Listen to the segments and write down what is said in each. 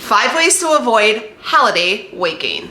5 ways to avoid holiday weight gain.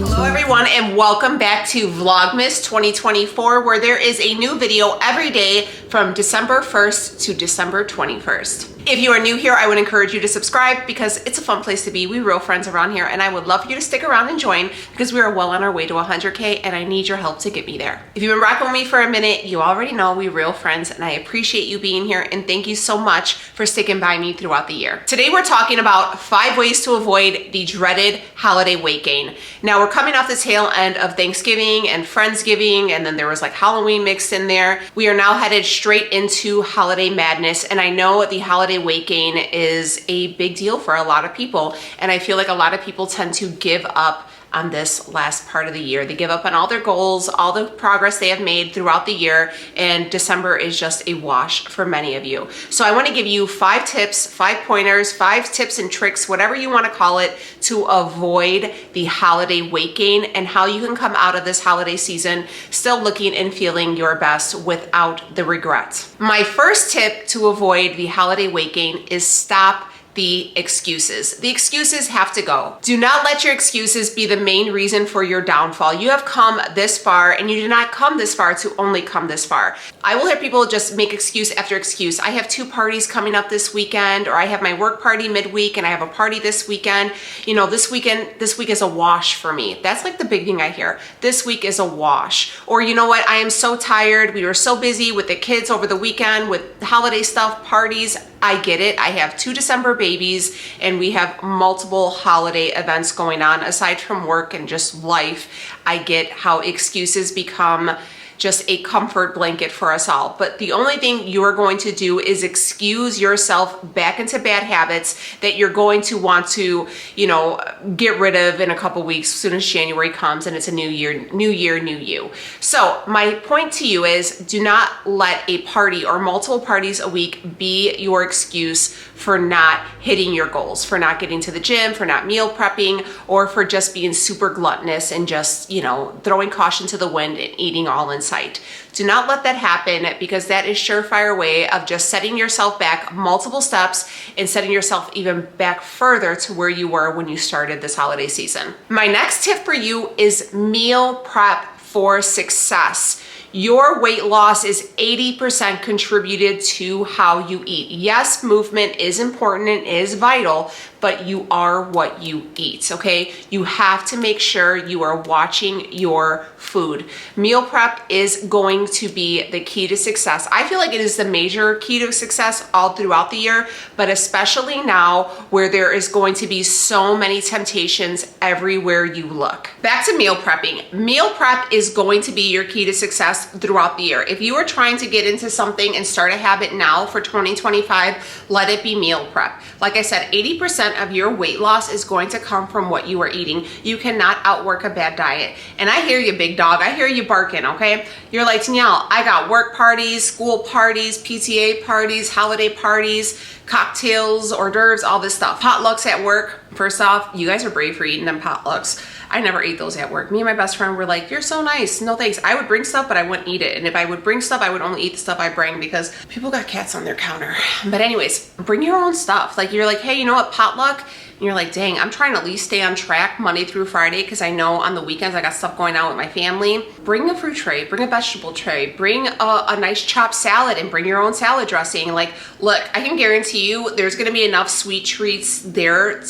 Hello everyone and welcome back to Vlogmas 2024, where there is a new video every day from December 1st to December 21st. If you are new here, I would encourage you to subscribe because it's a fun place to be. We real friends around here, and I would love for you to stick around and join because we are well on our way to 100K and I need your help to get me there. If you've been rocking with me for a minute, you already know we real friends, and I appreciate you being here, and thank you so much for sticking by me throughout the year. Today we're talking about 5 ways to avoid the dreaded holiday weight gain. Now we're coming off the tail end of Thanksgiving and Friendsgiving, and then there was like Halloween mixed in there. We are now headed straight into holiday madness, and I know the holiday weight gain is a big deal for a lot of people, and I feel like a lot of people tend to give up on this last part of the year. They give up on all their goals, all the progress they have made throughout the year, and December is just a wash for many of you. So I want to give you 5 tips, 5 pointers, 5 tips and tricks, whatever you want to call it, to avoid the holiday weight gain and how you can come out of this holiday season still looking and feeling your best without the regrets. My first tip to avoid the holiday weight gain is stop the excuses. The excuses have to go. Do not let your excuses be the main reason for your downfall. You have come this far, and you did not come this far to only come this far. I will hear people just make excuse after excuse. I have 2 parties coming up this weekend, or I have my work party midweek and I have a party this weekend. You know, this week is a wash for me. That's like the big thing I hear. This week is a wash. Or you know what? I am so tired. We were so busy with the kids over the weekend with holiday stuff, parties. I get it. I have 2 December babies and we have multiple holiday events going on aside from work and just life. I get how excuses become just a comfort blanket for us all. But the only thing you're going to do is excuse yourself back into bad habits that you're going to want to, you know, get rid of in a couple weeks as soon as January comes and it's a new year, new you. So my point to you is, do not let a party or multiple parties a week be your excuse for not hitting your goals, for not getting to the gym, for not meal prepping, or for just being super gluttonous and just, you know, throwing caution to the wind and eating all in sight. Do not let that happen, because that is surefire way of just setting yourself back multiple steps and setting yourself even back further to where you were when you started this holiday season. My next tip for you is meal prep for success. Your weight loss is 80% contributed to how you eat. Yes, movement is important and is vital, but you are what you eat, okay? You have to make sure you are watching your food. Meal prep is going to be the key to success. I feel like it is the major key to success all throughout the year, but especially now where there is going to be so many temptations everywhere you look. Back to meal prepping. Meal prep is going to be your key to success throughout the year. If you are trying to get into something and start a habit now for 2025, let it be meal prep. Like I said, 80% of your weight loss is going to come from what you are eating. You cannot outwork a bad diet. And I hear you, big dog. I hear you barking, okay? You're like, Danielle, I got work parties, school parties, PTA parties, holiday parties, cocktails, hors d'oeuvres, all this stuff. Potlucks at work. First off, you guys are brave for eating them potlucks. I never ate those at work. Me and my best friend were like, you're so nice. No thanks. I would bring stuff, but I wouldn't eat it. And if I would bring stuff, I would only eat the stuff I bring because people got cats on their counter. But anyways, bring your own stuff. Like, you're like, hey, you know what, potluck? And you're like, dang, I'm trying to at least stay on track Monday through Friday because I know on the weekends I got stuff going on with my family. Bring a fruit tray, bring a vegetable tray, bring a nice chopped salad and bring your own salad dressing. Like, look, I can guarantee you there's gonna be enough sweet treats there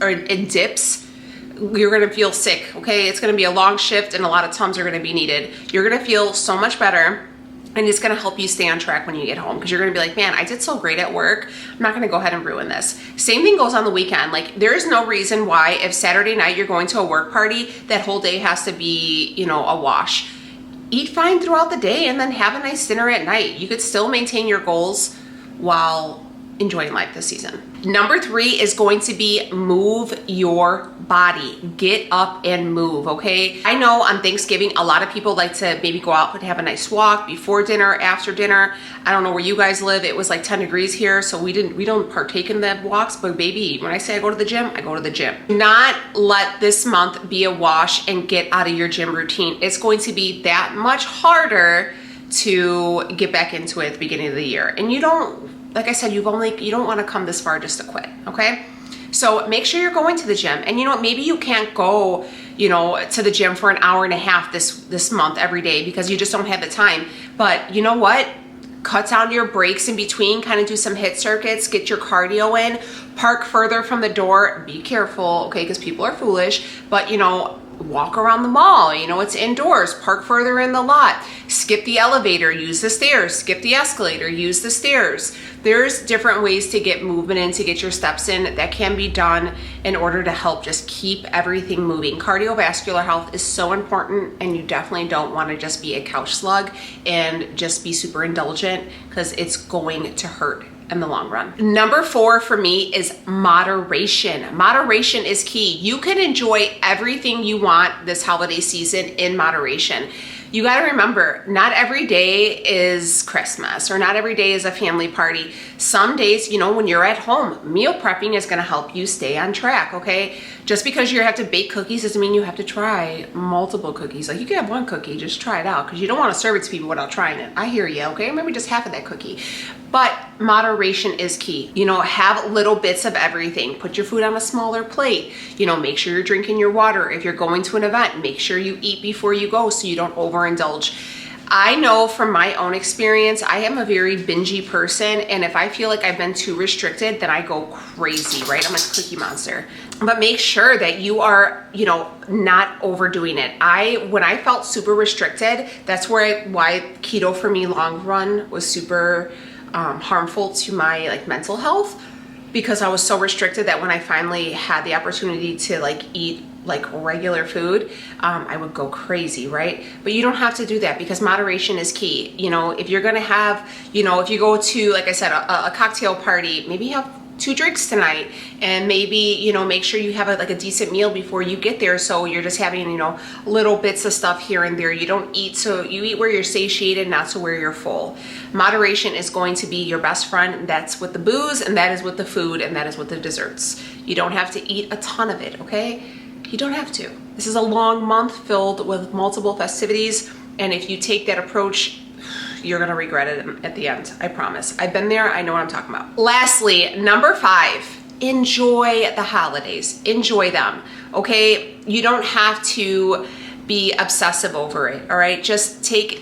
and dips. You're gonna feel sick, okay? It's gonna be a long shift and a lot of Tums are gonna be needed. You're gonna feel so much better, and it's gonna help you stay on track when you get home, because you're gonna be like, man, I did so great at work. I'm not gonna go ahead and ruin this. Same thing goes on the weekend. Like, there is no reason why if Saturday night you're going to a work party, that whole day has to be, you know, a wash. Eat fine throughout the day and then have a nice dinner at night. You could still maintain your goals while enjoying life this season. Number 3 is going to be move your body. Get up and move, okay? I know on Thanksgiving, a lot of people like to maybe go out and have a nice walk before dinner, after dinner. I don't know where you guys live. It was like 10 degrees here, so we don't partake in the walks, but baby, when I say I go to the gym, I go to the gym. Do not let this month be a wash and get out of your gym routine. It's going to be that much harder to get back into it at the beginning of the year. And you don't like I said, you don't want to come this far just to quit, okay? So make sure you're going to the gym. And you know, maybe you can't go, you know, to the gym for an hour and a half this month every day because you just don't have the time. But you know what? Cut down your breaks in between, kind of do some HIIT circuits, get your cardio in, park further from the door. Be careful, okay, because people are foolish, but you know, walk around the mall, you know, it's indoors, park further in the lot, skip the elevator, use the stairs, skip the escalator, use the stairs. There's different ways to get movement in, to get your steps in that can be done in order to help just keep everything moving. Cardiovascular health is so important, and you definitely don't want to just be a couch slug and just be super indulgent, because it's going to hurt in the long run. Number 4 for me is moderation. Moderation is key. You can enjoy everything you want this holiday season in moderation. You got to remember, not every day is Christmas, or not every day is a family party. Some days, you know, when you're at home, meal prepping is going to help you stay on track, okay? Just because you have to bake cookies doesn't mean you have to try multiple cookies. Like, you can have one cookie, just try it out, because you don't want to serve it to people without trying it. I hear you, okay? Maybe just half of that cookie. But moderation is key. You know, have little bits of everything. Put your food on a smaller plate. You know, make sure you're drinking your water. If you're going to an event, make sure you eat before you go so you don't overindulge. I know from my own experience, I am a very bingey person, and if I feel like I've been too restricted, then I go crazy, right? I'm like a cookie monster. But make sure that you are, you know, not overdoing it. When I felt super restricted, that's why keto for me long run was super harmful to my like mental health, because I was so restricted that when I finally had the opportunity to like eat like regular food, I would go crazy, right? But you don't have to do that, because moderation is key. You know, if you're gonna have, you know, if you go to, like I said, a cocktail party, maybe have 2 drinks tonight, and maybe, you know, make sure you have like a decent meal before you get there, so you're just having, you know, little bits of stuff here and there. You don't eat, so you eat where you're satiated, not to where you're full. Moderation is going to be your best friend. That's with the booze, and that is with the food, and that is with the desserts. You don't have to eat a ton of it, okay? You don't have to. This is a long month filled with multiple festivities, and if you take that approach, you're gonna regret it at the end, I promise. I've been there, I know what I'm talking about. Lastly, number 5, enjoy the holidays. Enjoy them, okay? You don't have to be obsessive over it, all right?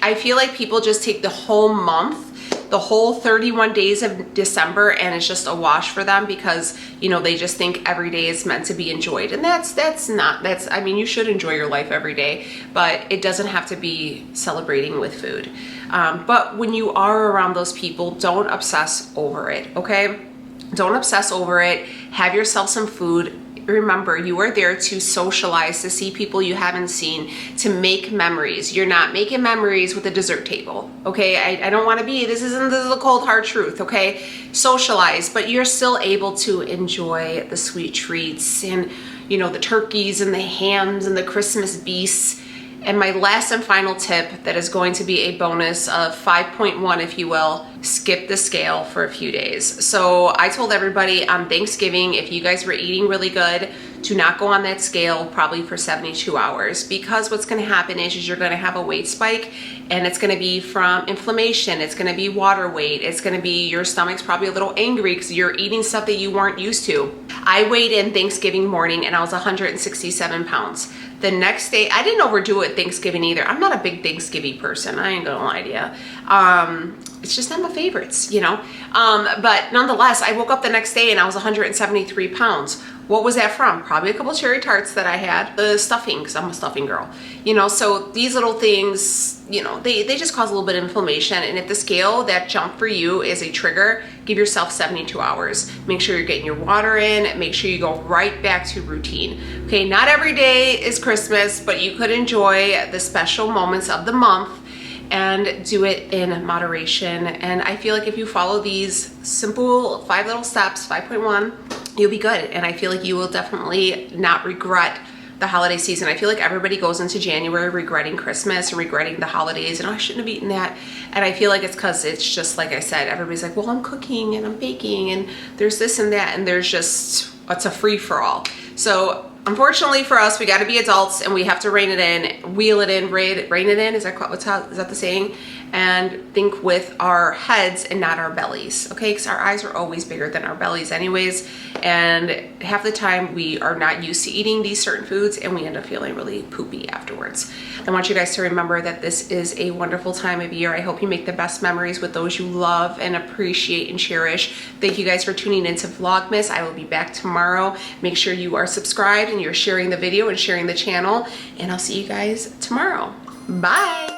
I feel like people just take the whole month, the whole 31 days of December, and it's just a wash for them, because, you know, they just think every day is meant to be enjoyed. And I mean, you should enjoy your life every day, but it doesn't have to be celebrating with food. But when you are around those people, don't obsess over it, okay? Don't obsess over it. Have yourself some food. Remember, you are there to socialize, to see people you haven't seen, to make memories. You're not making memories with a dessert table, okay? I don't want to be, this is the cold hard truth, okay? Socialize, but you're still able to enjoy the sweet treats and, you know, the turkeys and the hams and the Christmas beasts. And my last and final tip, that is going to be a bonus of 5.1, if you will, skip the scale for a few days. So I told everybody on Thanksgiving, if you guys were eating really good, to not go on that scale probably for 72 hours, because what's going to happen is you're going to have a weight spike, and it's going to be from inflammation, it's going to be water weight, it's going to be your stomach's probably a little angry because you're eating stuff that you weren't used to. I weighed in Thanksgiving morning and I was 167 pounds. The next day, I didn't overdo it Thanksgiving either. I'm not a big Thanksgiving person, I ain't gonna lie to you. It's just not my favorites, you know? But nonetheless, I woke up the next day and I was 173 pounds. What was that from? Probably a couple cherry tarts that I had. The stuffing, because I'm a stuffing girl. You know, so these little things, you know, they just cause a little bit of inflammation. And if the scale, that jump for you is a trigger, give yourself 72 hours. Make sure you're getting your water in. Make sure you go right back to routine. Okay, not every day is Christmas, but you could enjoy the special moments of the month and do it in moderation. And I feel like if you follow these simple 5 little steps, 5.1, you'll be good. And I feel like you will definitely not regret the holiday season. I feel like everybody goes into January regretting Christmas and regretting the holidays, and oh, I shouldn't have eaten that. And I feel like it's because it's just like I said, everybody's like, well, I'm cooking and I'm baking and there's this and that, and there's just, it's a free for all. So unfortunately for us, we got to be adults and we have to rein it in, wheel it in, rein it in. Is that the saying? and think with our heads and not our bellies, okay? Because our eyes are always bigger than our bellies anyways, and half the time we are not used to eating these certain foods and we end up feeling really poopy afterwards. I want you guys to remember that this is a wonderful time of year. I hope you make the best memories with those you love and appreciate and cherish. Thank you guys for tuning into Vlogmas. I will be back tomorrow. Make sure you are subscribed and you're sharing the video and sharing the channel, and I'll see you guys tomorrow. Bye.